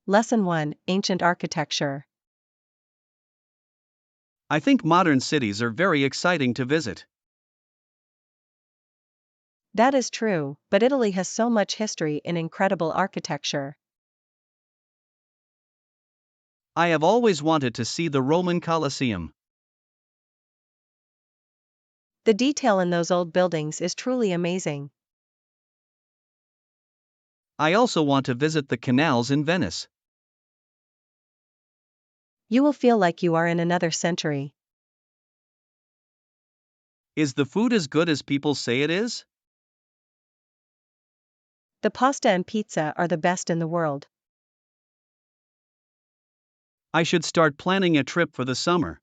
Lesson 1: Ancient Architecture. I think modern cities are very exciting to visit. That is true, but Italy has so much history and incredible architecture. I have always wanted to see the Roman Colosseum. The detail in those old buildings is truly amazing. I also want to visit the canals in Venice. You will feel like you are in another century. Is the food as good as people say it is? The pasta and pizza are the best in the world. I should start planning a trip for the summer.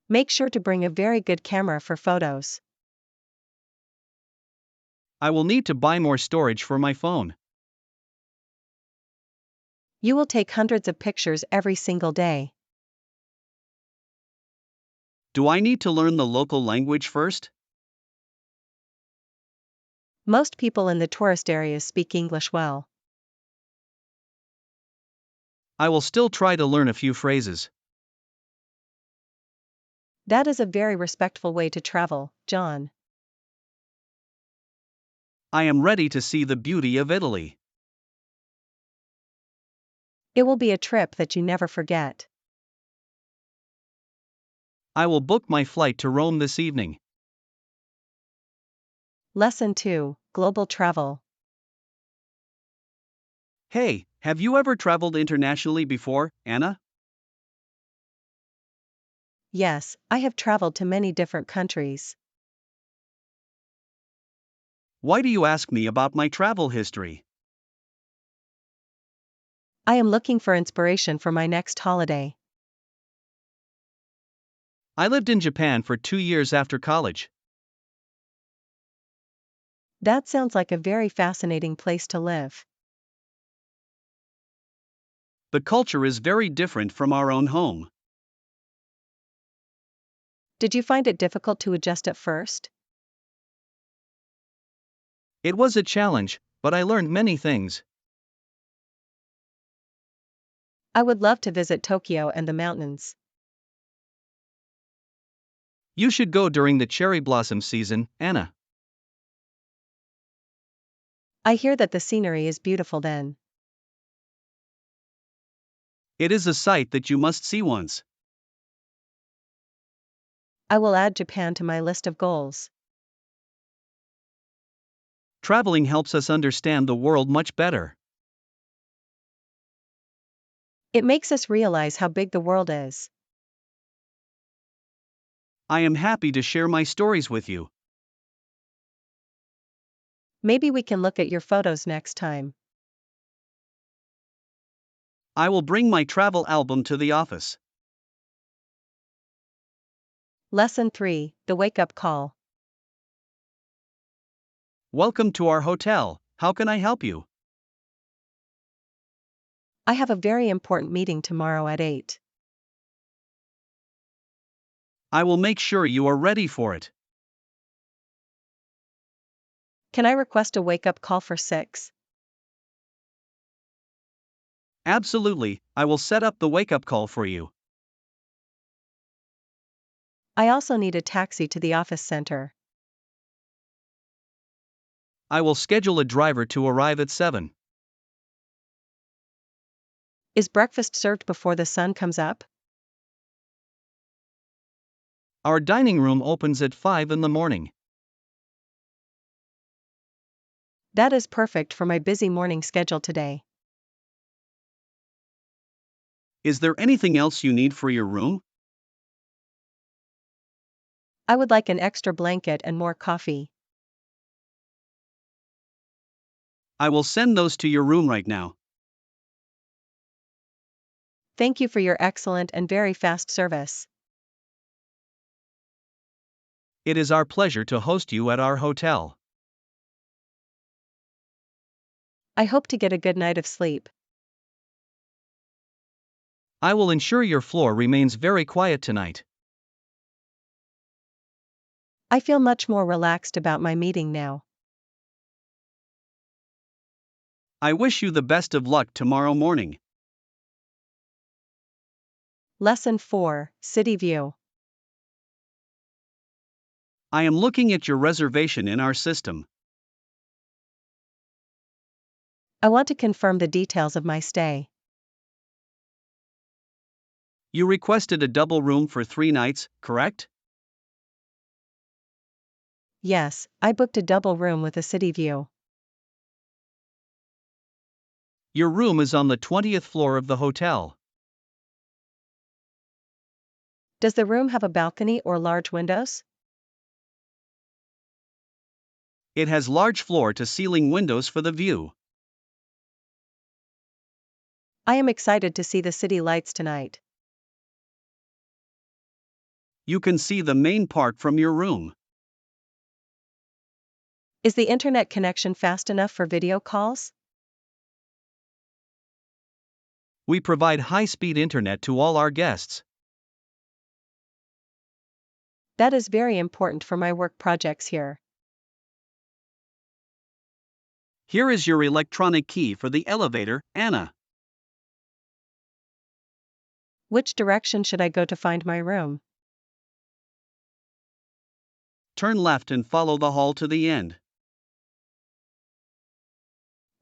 Make sure to bring a very good camera for photos. I will need to buy more storage for my phone. You will take hundreds of pictures every single day. Do I need to learn the local language first? Most people in the tourist areas speak English well. I will still try to learn a few phrases. That is a very respectful way to travel, John. I am ready to see the beauty of Italy. It will be a trip that you never forget. I will book my flight to Rome this evening. Lesson 2: Global Travel. Hey, have you ever traveled internationally before, Anna? Yes, I have traveled to many different countries. Why do you ask me about my travel history? I am looking for inspiration for my next holiday. I lived in Japan for 2 years after college. That sounds like a very fascinating place to live. The culture is very different from our own home. Did you find it difficult to adjust at first? It was a challenge, but I learned many things. I would love to visit Tokyo and the mountains. You should go during the cherry blossom season, Anna. I hear that the scenery is beautiful then. It is a sight that you must see once. I will add Japan to my list of goals. Traveling helps us understand the world much better. It makes us realize how big the world is. I am happy to share my stories with you. Maybe we can look at your photos next time. I will bring my travel album to the office. Lesson 3: The Wake-Up Call. Welcome to our hotel. How can I help you? I have a very important meeting tomorrow at 8. I will make sure you are ready for it. Can I request a wake-up call for 6? Absolutely, I will set up the wake-up call for you. I also need a taxi to the office center. I will schedule a driver to arrive at 7. Is breakfast served before the sun comes up? Our dining room opens at 5 in the morning. That is perfect for my busy morning schedule today. Is there anything else you need for your room? I would like an extra blanket and more coffee. I will send those to your room right now. Thank you for your excellent and very fast service. It is our pleasure to host you at our hotel. I hope to get a good night of sleep. I will ensure your floor remains very quiet tonight. I feel much more relaxed about my meeting now. I wish you the best of luck tomorrow morning. Lesson 4, City View. I am looking at your reservation in our system. I want to confirm the details of my stay. You requested a double room for 3 nights, correct? Yes, I booked a double room with a city view. Your room is on the 20th floor of the hotel. Does the room have a balcony or large windows? It has large floor-to-ceiling windows for the view. I am excited to see the city lights tonight. You can see the main park from your room. Is the internet connection fast enough for video calls? We provide high-speed internet to all our guests. That is very important for my work projects here. Here is your electronic key for the elevator, Anna. Which direction should I go to find my room? Turn left and follow the hall to the end.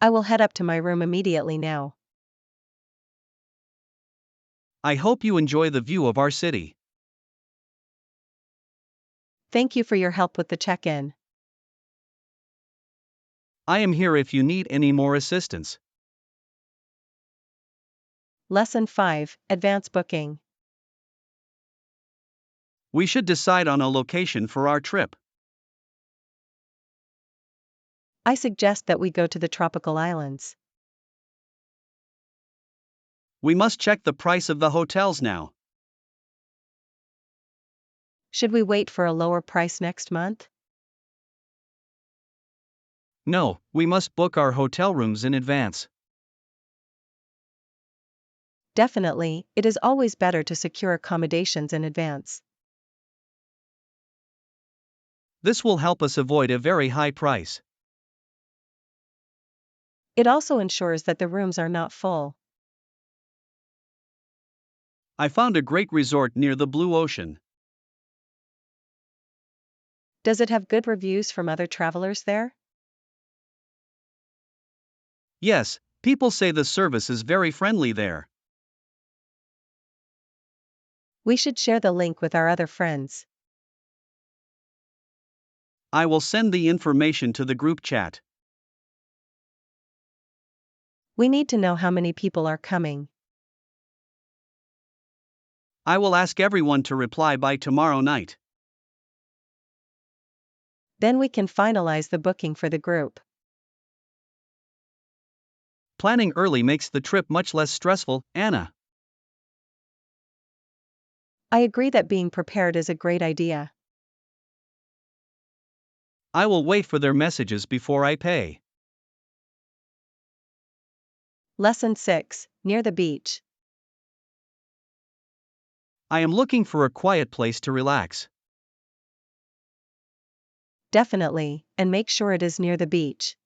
I will head up to my room immediately now. I hope you enjoy the view of our city. Thank you for your help with the check-in. I am here if you need any more assistance. Lesson 5, Advance Booking. We should decide on a location for our trip. I suggest that we go to the tropical islands. We must check the price of the hotels now. Should we wait for a lower price next month? No, we must book our hotel rooms in advance. Definitely, it is always better to secure accommodations in advance. This will help us avoid a very high price. It also ensures that the rooms are not full. I found a great resort near the Blue Ocean. Does it have good reviews from other travelers there? Yes, people say the service is very friendly there. We should share the link with our other friends. I will send the information to the group chat. We need to know how many people are coming. I will ask everyone to reply by tomorrow night. Then we can finalize the booking for the group. Planning early makes the trip much less stressful, Anna. I agree that being prepared is a great idea. I will wait for their messages before I pay. Lesson 6, Near the Beach. I am looking for a quiet place to relax. Definitely, and make sure it is near the beach.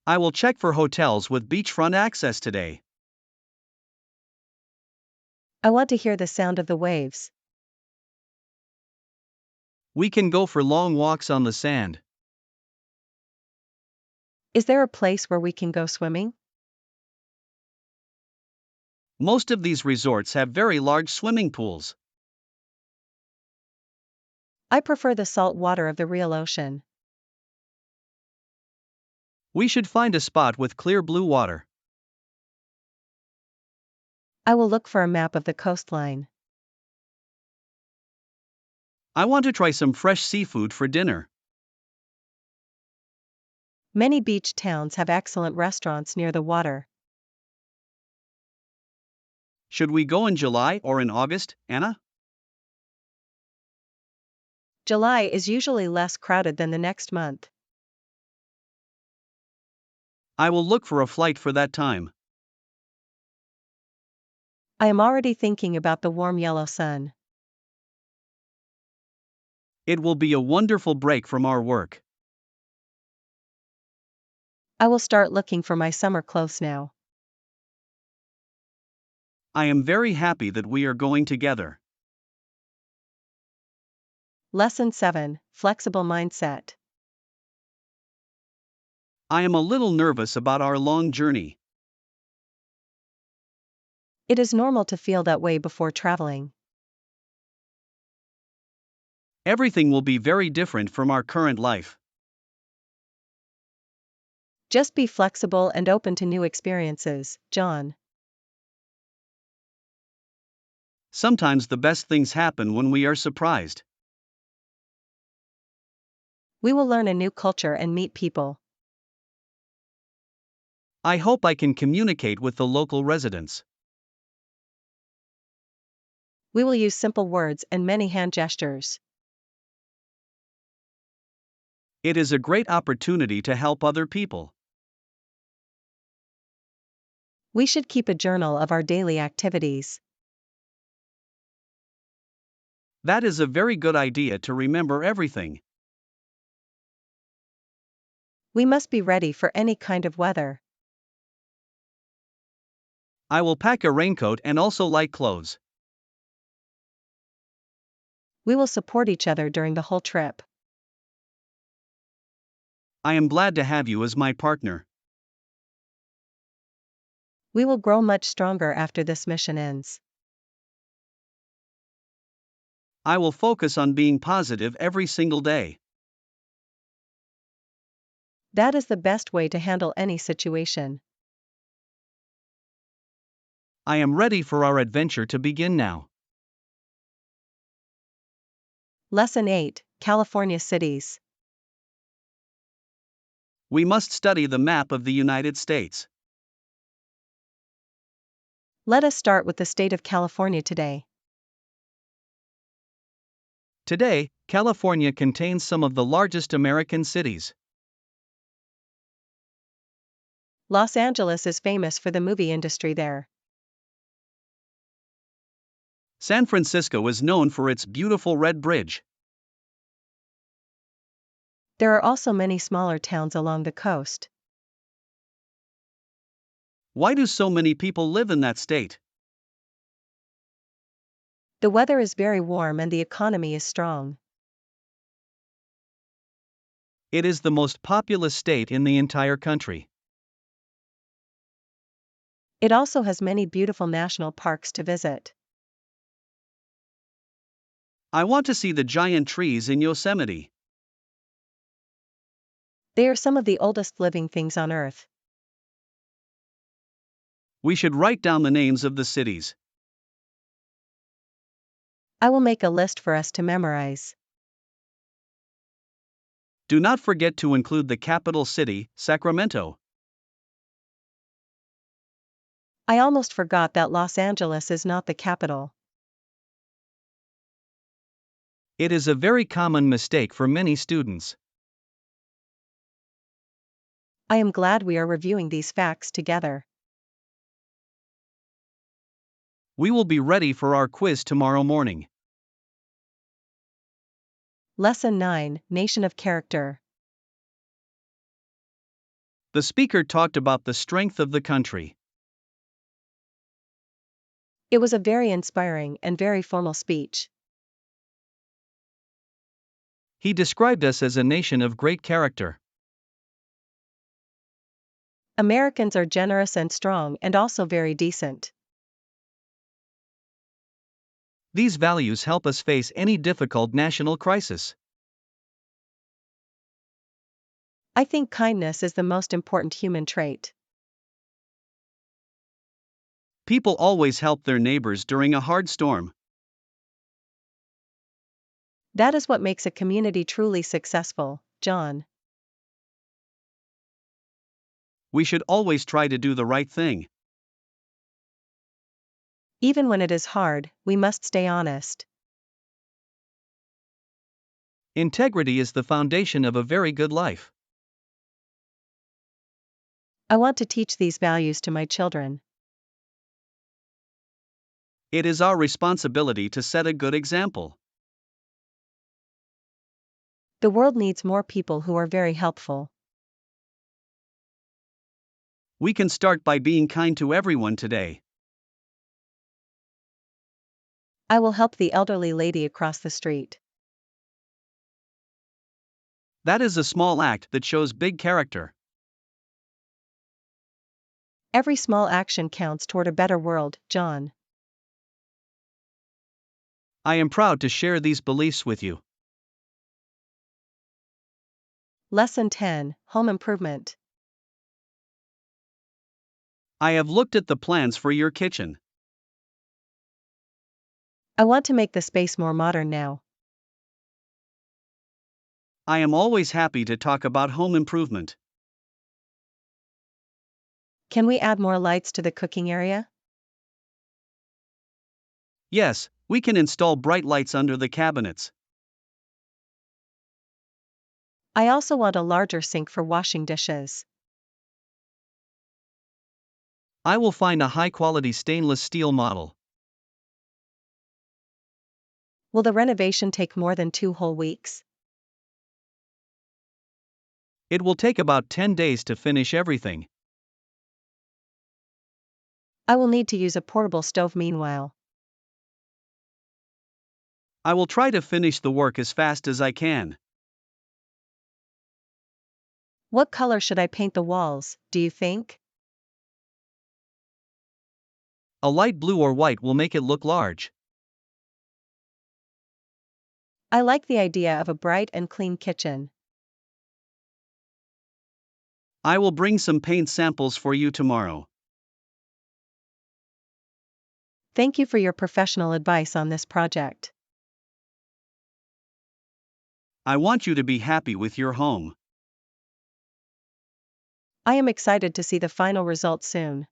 I will check for hotels with beachfront access today. I want to hear the sound of the waves. We can go for long walks on the sand. Is there a place where we can go swimming? Most of these resorts have very large swimming pools. I prefer the salt water of the real ocean. We should find a spot with clear blue water. I will look for a map of the coastline. I want to try some fresh seafood for dinner. Many beach towns have excellent restaurants near the water. Should we go in July or in August, Anna? July is usually less crowded than the next month. I will look for a flight for that time. I am already thinking about the warm yellow sun. It will be a wonderful break from our work. I will start looking for my summer clothes now. I am very happy that we are going together. Lesson 7, Flexible Mindset. I am a little nervous about our long journey. It is normal to feel that way before traveling. Everything will be very different from our current life. Just be flexible and open to new experiences, John. Sometimes the best things happen when we are surprised. We will learn a new culture and meet people. I hope I can communicate with the local residents. We will use simple words and many hand gestures. It is a great opportunity to help other people. We should keep a journal of our daily activities. That is a very good idea to remember everything. We must be ready for any kind of weather. I will pack a raincoat and also light clothes. We will support each other during the whole trip. I am glad to have you as my partner. We will grow much stronger after this mission ends. I will focus on being positive every single day. That is the best way to handle any situation. I am ready for our adventure to begin now. Lesson 8, California Cities. We must study the map of the United States. Let us start with the state of California today. Today, California contains some of the largest American cities. Los Angeles is famous for the movie industry there. San Francisco is known for its beautiful red bridge. There are also many smaller towns along the coast. Why do so many people live in that state? The weather is very warm and the economy is strong. It is the most populous state in the entire country. It also has many beautiful national parks to visit. I want to see the giant trees in Yosemite. They are some of the oldest living things on Earth. We should write down the names of the cities. I will make a list for us to memorize. Do not forget to include the capital city, Sacramento. I almost forgot that Los Angeles is not the capital. It is a very common mistake for many students. I am glad we are reviewing these facts together. We will be ready for our quiz tomorrow morning. Lesson 9, Nation of Character. The speaker talked about the strength of the country. It was a very inspiring and very formal speech. He described us as a nation of great character. Americans are generous and strong and also very decent. These values help us face any difficult national crisis. I think kindness is the most important human trait. People always help their neighbors during a hard storm. That is what makes a community truly successful, John. We should always try to do the right thing. Even when it is hard, we must stay honest. Integrity is the foundation of a very good life. I want to teach these values to my children. It is our responsibility to set a good example. The world needs more people who are very helpful. We can start by being kind to everyone today. I will help the elderly lady across the street. That is a small act that shows big character. Every small action counts toward a better world, John. I am proud to share these beliefs with you. Lesson 10, Home Improvement. I have looked at the plans for your kitchen. I want to make the space more modern now. I am always happy to talk about home improvement. Can we add more lights to the cooking area? Yes, we can install bright lights under the cabinets. I also want a larger sink for washing dishes. I will find a high-quality stainless steel model. Will the renovation take more than 2 whole weeks? It will take about 10 days to finish everything. I will need to use a portable stove meanwhile. I will try to finish the work as fast as I can. What color should I paint the walls, do you think? A light blue or white will make it look large. I like the idea of a bright and clean kitchen. I will bring some paint samples for you tomorrow. Thank you for your professional advice on this project. I want you to be happy with your home. I am excited to see the final result soon.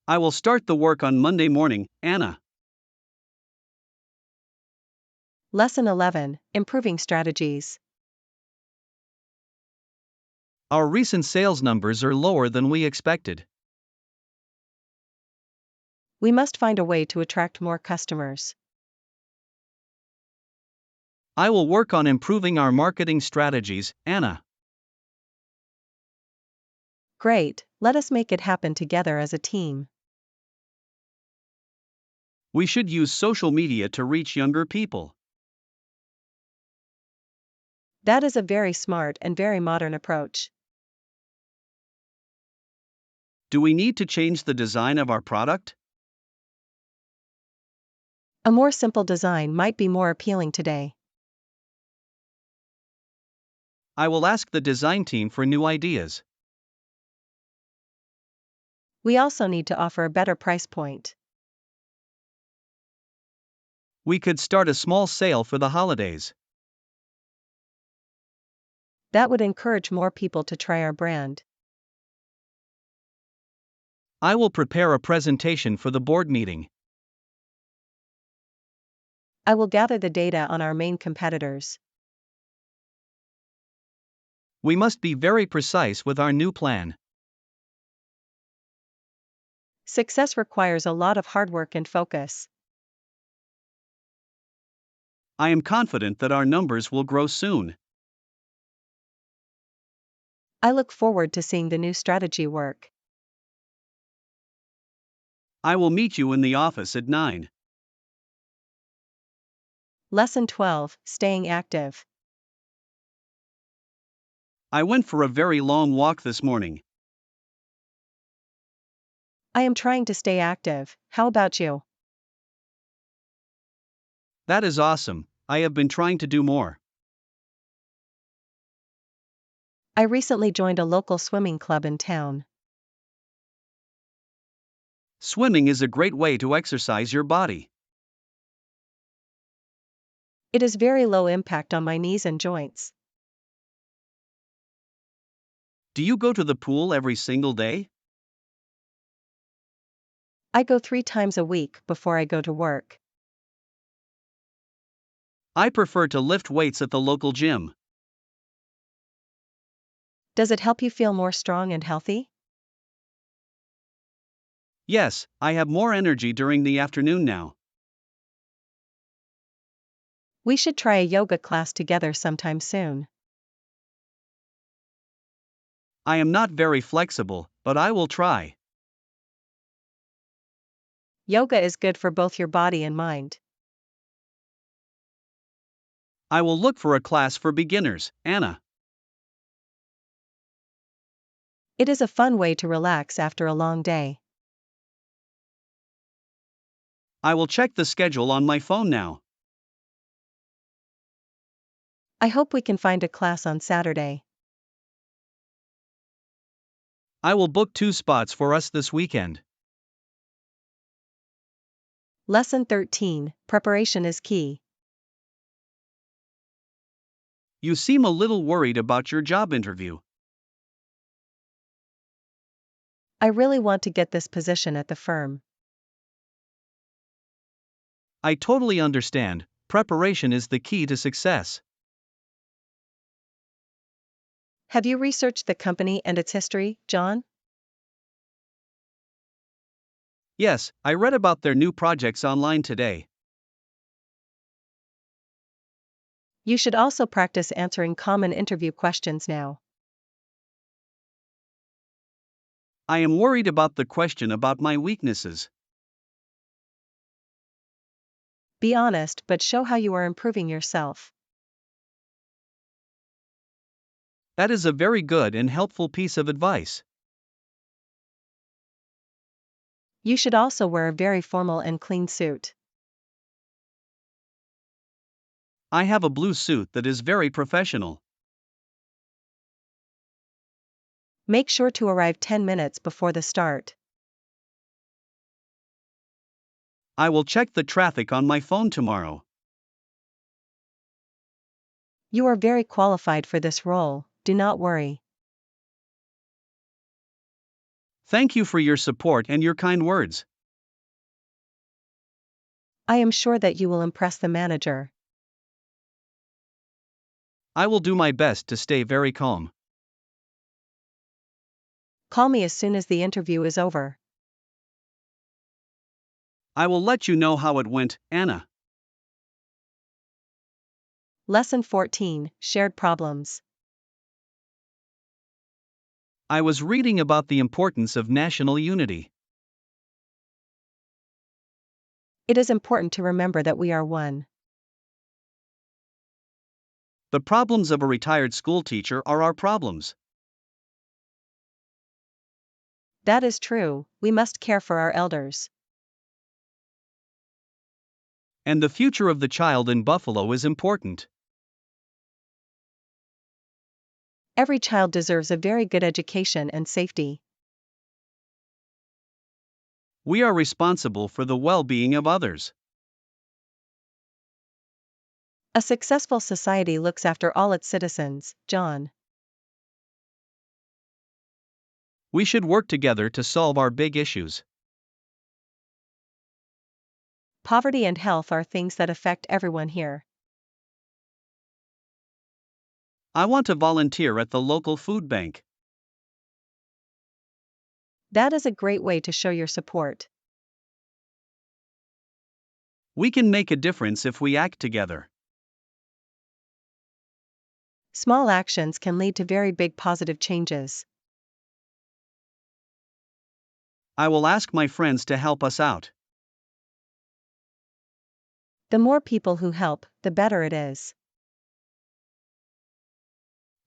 I will start the work on Monday morning, Anna. Lesson 11, Improving Strategies. Our recent sales numbers are lower than we expected. We must find a way to attract more customers. I will work on improving our marketing strategies, Anna. Great, let us make it happen together as a team. We should use social media to reach younger people. That is a very smart and very modern approach. Do we need to change the design of our product? A more simple design might be more appealing today. I will ask the design team for new ideas. We also need to offer a better price point. We could start a small sale for the holidays. That would encourage more people to try our brand. I will prepare a presentation for the board meeting. I will gather the data on our main competitors. We must be very precise with our new plan. Success requires a lot of hard work and focus. I am confident that our numbers will grow soon. I look forward to seeing the new strategy work. I will meet you in the office at 9. Lesson 12, Staying Active. I went for a very long walk this morning. I am trying to stay active, how about you? That is awesome, I have been trying to do more. I recently joined a local swimming club in town. Swimming is a great way to exercise your body. It is very low impact on my knees and joints. Do you go to the pool every single day? I go 3 times a week before I go to work. I prefer to lift weights at the local gym. Does it help you feel more strong and healthy? Yes, I have more energy during the afternoon now. We should try a yoga class together sometime soon. I am not very flexible, but I will try. Yoga is good for both your body and mind. I will look for a class for beginners, Anna. It is a fun way to relax after a long day. I will check the schedule on my phone now. I hope we can find a class on Saturday. I will book 2 spots for us this weekend. Lesson 13, Preparation is key. You seem a little worried about your job interview. I really want to get this position at the firm. I totally understand. Preparation is the key to success. Have you researched the company and its history, John? Yes, I read about their new projects online today. You should also practice answering common interview questions now. I am worried about the question about my weaknesses. Be honest but show how you are improving yourself. That is a very good and helpful piece of advice. You should also wear a very formal and clean suit. I have a blue suit that is very professional. Make sure to arrive 10 minutes before the start. I will check the traffic on my phone tomorrow. You are very qualified for this role, do not worry. Thank you for your support and your kind words. I am sure that you will impress the manager. I will do my best to stay very calm. Call me as soon as the interview is over. I will let you know how it went, Anna. Lesson 14, Shared Problems. I was reading about the importance of national unity. It is important to remember that we are one. The problems of a retired school teacher are our problems. That is true, we must care for our elders. And the future of the child in Buffalo is important. Every child deserves a very good education and safety. We are responsible for the well-being of others. A successful society looks after all its citizens, John. We should work together to solve our big issues. Poverty and health are things that affect everyone here. I want to volunteer at the local food bank. That is a great way to show your support. We can make a difference if we act together. Small actions can lead to very big positive changes. I will ask my friends to help us out. The more people who help, the better it is.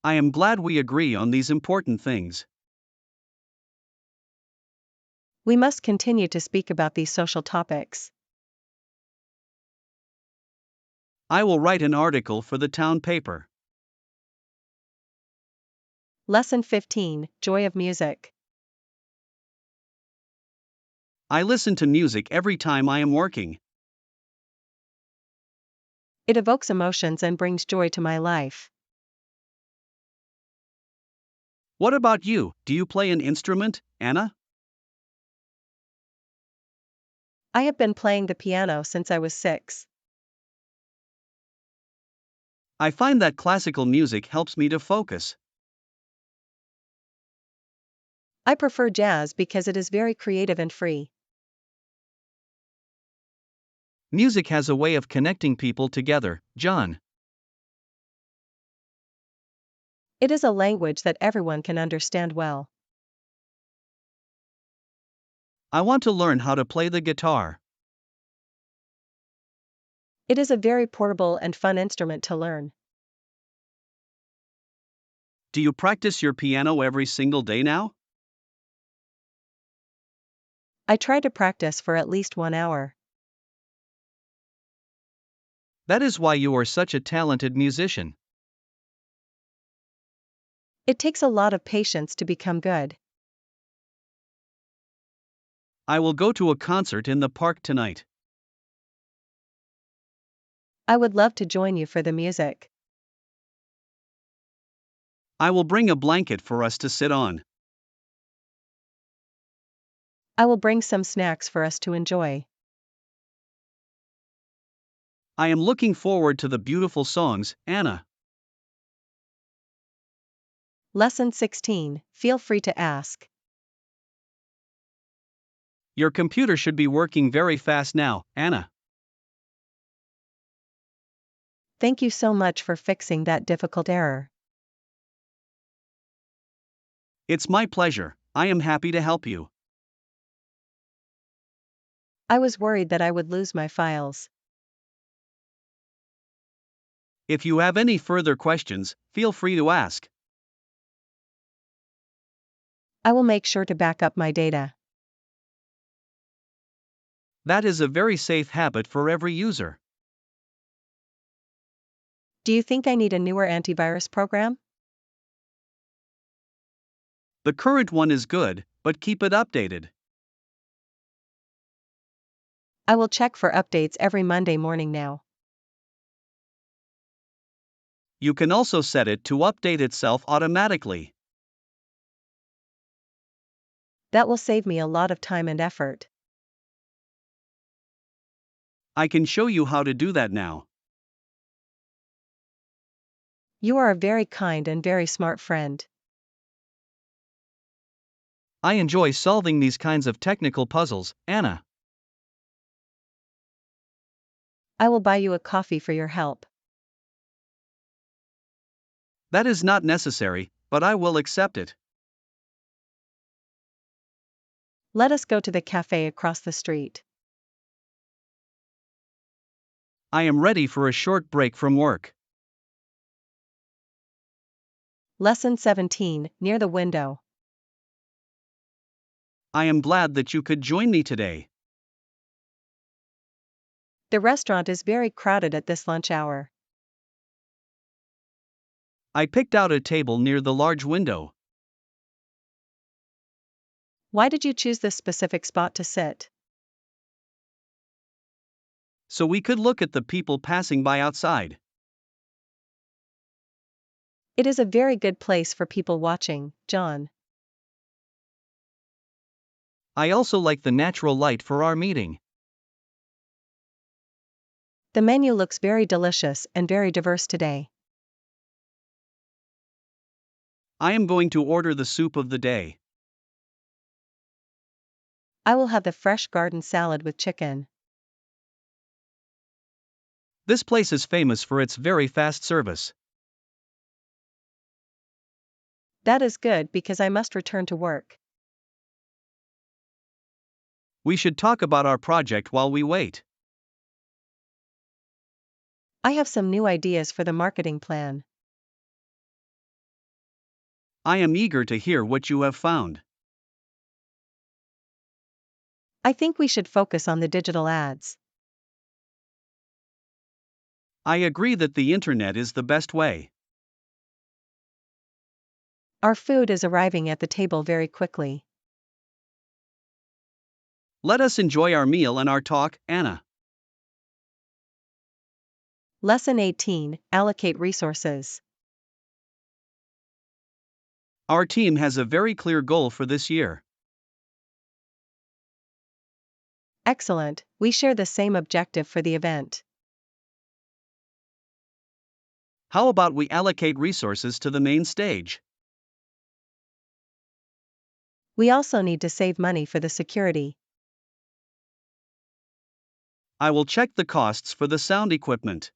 I am glad we agree on these important things. We must continue to speak about these social topics. I will write an article for the town paper. Lesson 15, Joy of Music. I listen to music every time I am working. It evokes emotions and brings joy to my life. What about you? Do you play an instrument, Anna? I have been playing the piano since I was 6. I find that classical music helps me to focus. I prefer jazz because it is very creative and free. Music has a way of connecting people together, John. It is a language that everyone can understand well. I want to learn how to play the guitar. It is a very portable and fun instrument to learn. Do you practice your piano every single day now? I try to practice for at least 1 hour. That is why you are such a talented musician. It takes a lot of patience to become good. I will go to a concert in the park tonight. I would love to join you for the music. I will bring a blanket for us to sit on. I will bring some snacks for us to enjoy. I am looking forward to the beautiful songs, Anna. Lesson 16. Feel free to ask. Your computer should be working very fast now, Anna. Thank you so much for fixing that difficult error. It's my pleasure. I am happy to help you. I was worried that I would lose my files. If you have any further questions, feel free to ask. I will make sure to back up my data. That is a very safe habit for every user. Do you think I need a newer antivirus program? The current one is good, but keep it updated. I will check for updates every Monday morning now. You can also set it to update itself automatically. That will save me a lot of time and effort. I can show you how to do that now. You are a very kind and very smart friend. I enjoy solving these kinds of technical puzzles, Anna. I will buy you a coffee for your help. That is not necessary, but I will accept it. Let us go to the cafe across the street. I am ready for a short break from work. Lesson 17. Near the window. I am glad that you could join me today. The restaurant is very crowded at this lunch hour. I picked out a table near the large window. Why did you choose this specific spot to sit? So we could look at the people passing by outside. It is a very good place for people watching, John. I also like the natural light for our meeting. The menu looks very delicious and very diverse today. I am going to order the soup of the day. I will have the fresh garden salad with chicken. This place is famous for its very fast service. That is good because I must return to work. We should talk about our project while we wait. I have some new ideas for the marketing plan. I am eager to hear what you have found. I think we should focus on the digital ads. I agree that the internet is the best way. Our food is arriving at the table very quickly. Let us enjoy our meal and our talk, Anna. Lesson 18. Allocate resources. Our team has a very clear goal for this year. Excellent, we share the same objective for the event. How about we allocate resources to the main stage? We also need to save money for the security. I will check the costs for the sound equipment.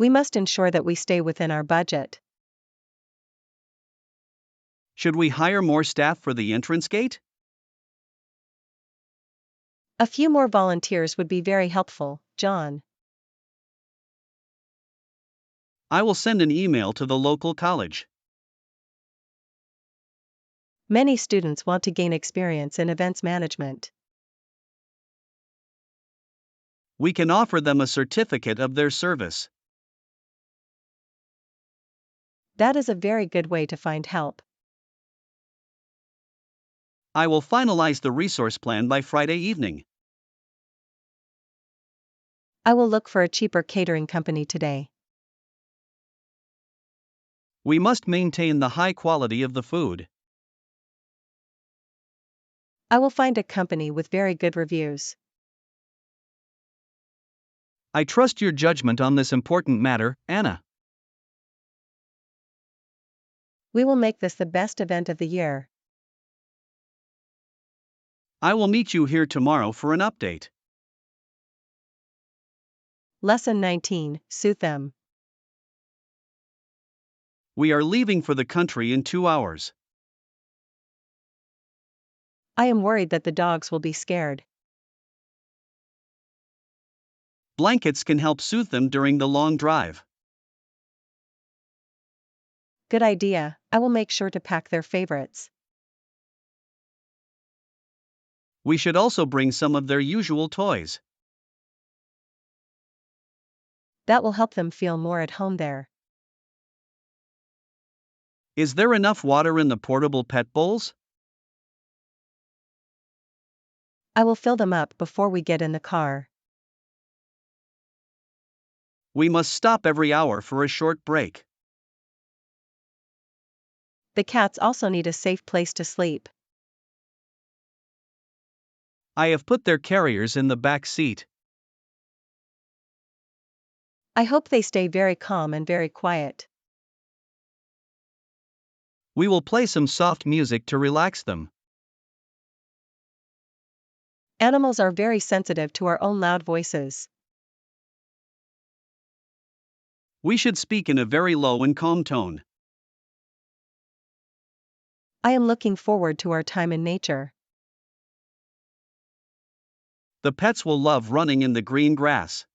We must ensure that we stay within our budget. Should we hire more staff for the entrance gate? A few more volunteers would be very helpful, John. I will send an email to the local college. Many students want to gain experience in events management. We can offer them a certificate of their service. That is a very good way to find help. I will finalize the resource plan by Friday evening. I will look for a cheaper catering company today. We must maintain the high quality of the food. I will find a company with very good reviews. I trust your judgment on this important matter, Anna. We will make this the best event of the year. I will meet you here tomorrow for an update. Lesson 19, Soothe them. We are leaving for the country in 2 hours. I am worried that the dogs will be scared. Blankets can help soothe them during the long drive. Good idea, I will make sure to pack their favorites. We should also bring some of their usual toys. That will help them feel more at home there. Is there enough water in the portable pet bowls? I will fill them up before we get in the car. We must stop every hour for a short break. The cats also need a safe place to sleep. I have put their carriers in the back seat. I hope they stay very calm and very quiet. We will play some soft music to relax them. Animals are very sensitive to our own loud voices. We should speak in a very low and calm tone. I am looking forward to our time in nature. The pets will love running in the green grass.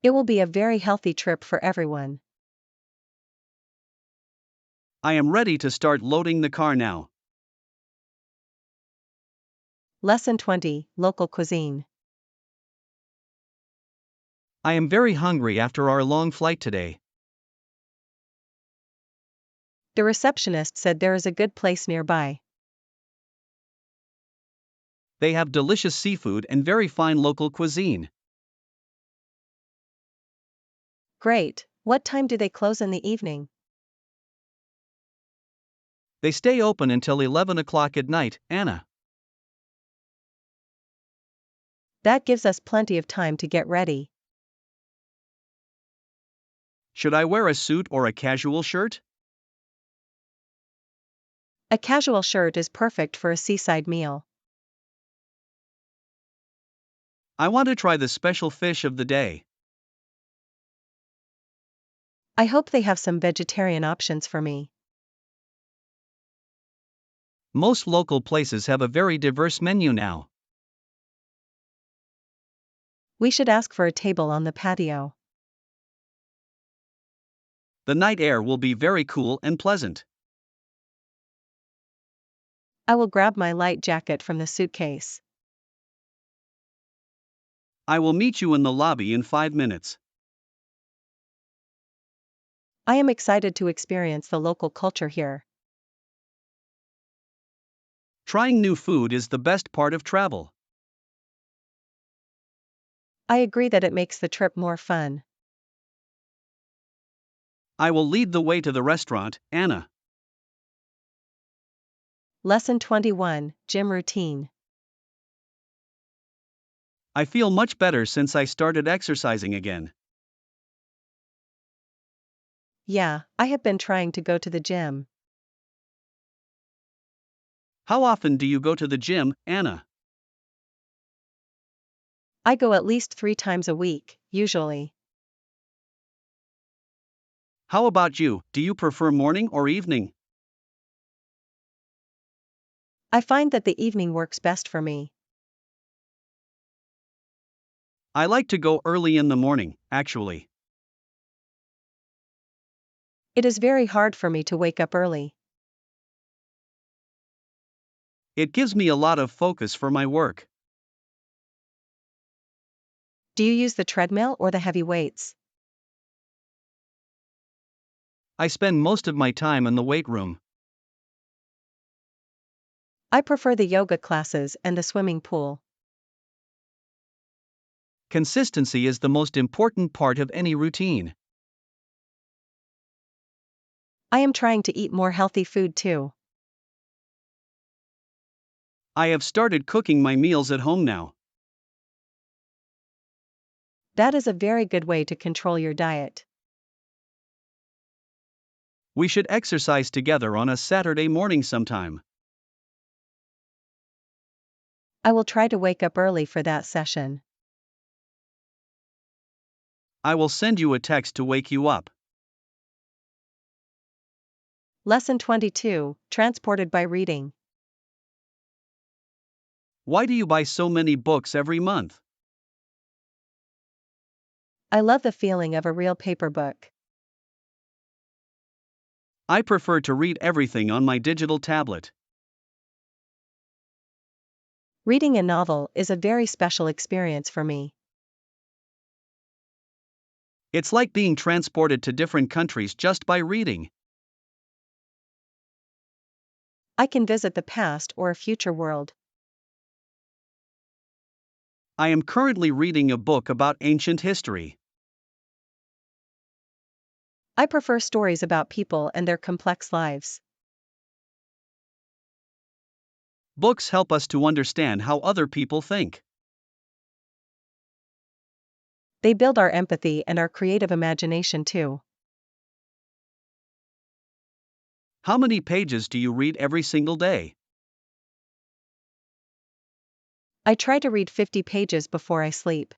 It will be a very healthy trip for everyone. I am ready to start loading the car now. Lesson 20, Local Cuisine. I am very hungry after our long flight today. The receptionist said there is a good place nearby. They have delicious seafood and very fine local cuisine. Great, what time do they close in the evening? They stay open until 11 o'clock at night, Anna. That gives us plenty of time to get ready. Should I wear a suit or a casual shirt? A casual shirt is perfect for a seaside meal. I want to try the special fish of the day. I hope they have some vegetarian options for me. Most local places have a very diverse menu now. We should ask for a table on the patio. The night air will be very cool and pleasant. I will grab my light jacket from the suitcase. I will meet you in the lobby in 5 minutes. I am excited to experience the local culture here. Trying new food is the best part of travel. I agree that it makes the trip more fun. I will lead the way to the restaurant, Anna. Lesson 21, Gym Routine. I feel much better since I started exercising again. Yeah, I have been trying to go to the gym. How often do you go to the gym, Anna? I go at least 3 times a week, usually. How about you? Do you prefer morning or evening? I find that the evening works best for me. I like to go early in the morning, actually. It is very hard for me to wake up early. It gives me a lot of focus for my work. Do you use the treadmill or the heavy weights? I spend most of my time in the weight room. I prefer the yoga classes and the swimming pool. Consistency is the most important part of any routine. I am trying to eat more healthy food too. I have started cooking my meals at home now. That is a very good way to control your diet. We should exercise together on a Saturday morning sometime. I will try to wake up early for that session. I will send you a text to wake you up. Lesson 22, Transported by Reading. Why do you buy so many books every month? I love the feeling of a real paper book. I prefer to read everything on my digital tablet. Reading a novel is a very special experience for me. It's like being transported to different countries just by reading. I can visit the past or a future world. I am currently reading a book about ancient history. I prefer stories about people and their complex lives. Books help us to understand how other people think. They build our empathy and our creative imagination too. How many pages do you read every single day? I try to read 50 pages before I sleep.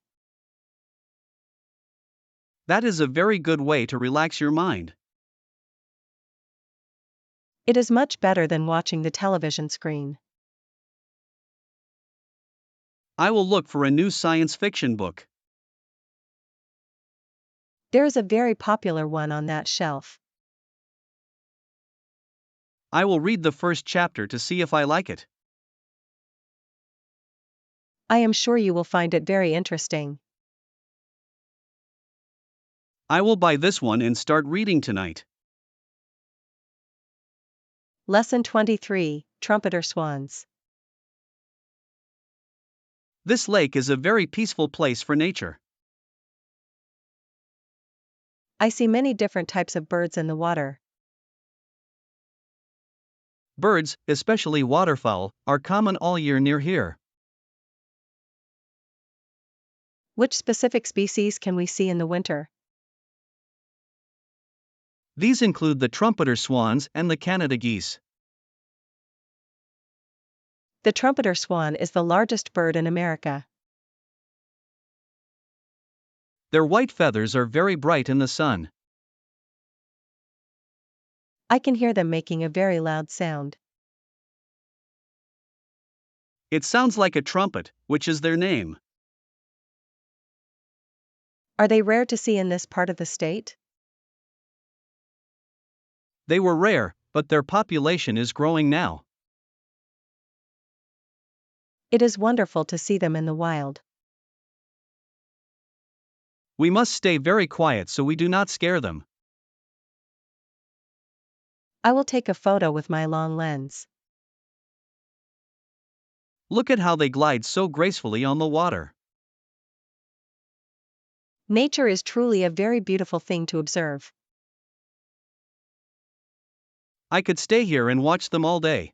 That is a very good way to relax your mind. It is much better than watching the television screen. I will look for a new science fiction book. There is a very popular one on that shelf. I will read the first chapter to see if I like it. I am sure you will find it very interesting. I will buy this one and start reading tonight. Lesson 23, Trumpeter Swans. This lake is a very peaceful place for nature. I see many different types of birds in the water. Birds, especially waterfowl, are common all year near here. Which specific species can we see in the winter? These include the trumpeter swans and the Canada geese. The trumpeter swan is the largest bird in America. Their white feathers are very bright in the sun. I can hear them making a very loud sound. It sounds like a trumpet, which is their name. Are they rare to see in this part of the state? They were rare, but their population is growing now. It is wonderful to see them in the wild. We must stay very quiet so we do not scare them. I will take a photo with my long lens. Look at how they glide so gracefully on the water. Nature is truly a very beautiful thing to observe. I could stay here and watch them all day.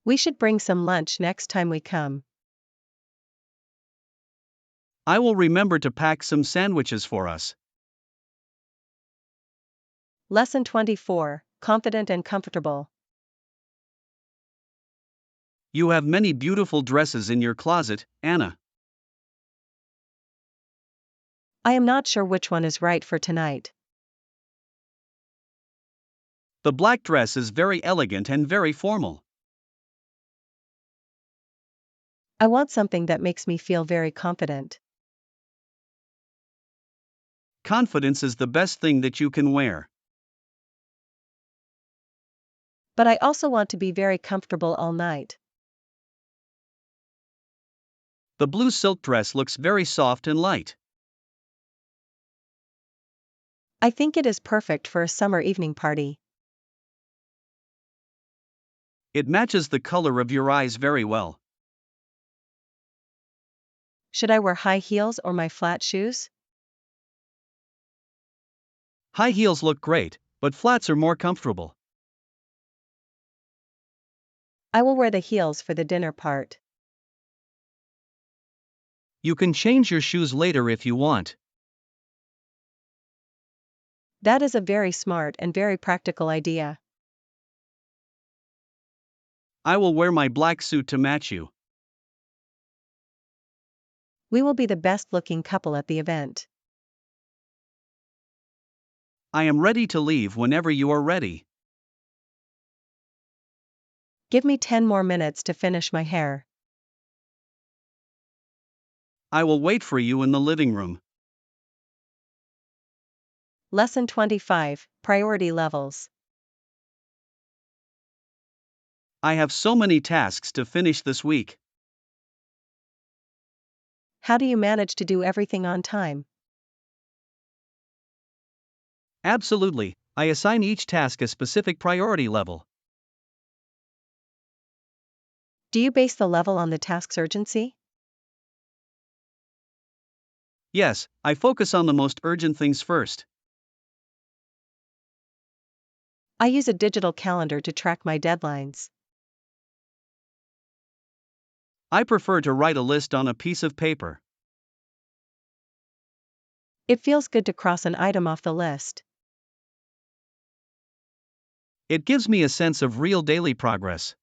We should bring some lunch next time we come. I will remember to pack some sandwiches for us. Lesson 24, Confident and Comfortable. You have many beautiful dresses in your closet, Anna. I am not sure which one is right for tonight. The black dress is very elegant and very formal. I want something that makes me feel very confident. Confidence is the best thing that you can wear. But I also want to be very comfortable all night. The blue silk dress looks very soft and light. I think it is perfect for a summer evening party. It matches the color of your eyes very well. Should I wear high heels or my flat shoes? High heels look great, but flats are more comfortable. I will wear the heels for the dinner part. You can change your shoes later if you want. That is a very smart and very practical idea. I will wear my black suit to match you. We will be the best looking couple at the event. I am ready to leave whenever you are ready. Give me 10 more minutes to finish my hair. I will wait for you in the living room. Lesson 25, Priority Levels. I have so many tasks to finish this week. How do you manage to do everything on time? Absolutely, I assign each task a specific priority level. Do you base the level on the task's urgency? Yes, I focus on the most urgent things first. I use a digital calendar to track my deadlines. I prefer to write a list on a piece of paper. It feels good to cross an item off the list. It gives me a sense of real daily progress.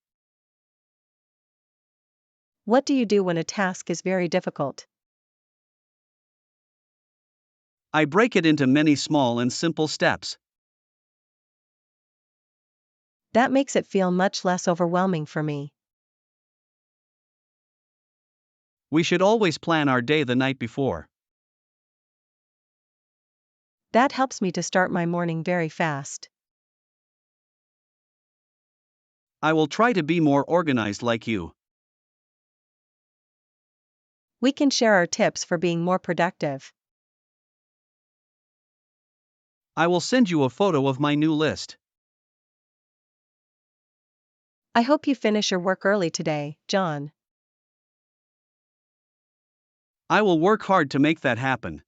What do you do when a task is very difficult? I break it into many small and simple steps. That makes it feel much less overwhelming for me. We should always plan our day the night before. That helps me to start my morning very fast. I will try to be more organized like you. We can share our tips for being more productive. I will send you a photo of my new list. I hope you finish your work early today, John. I will work hard to make that happen.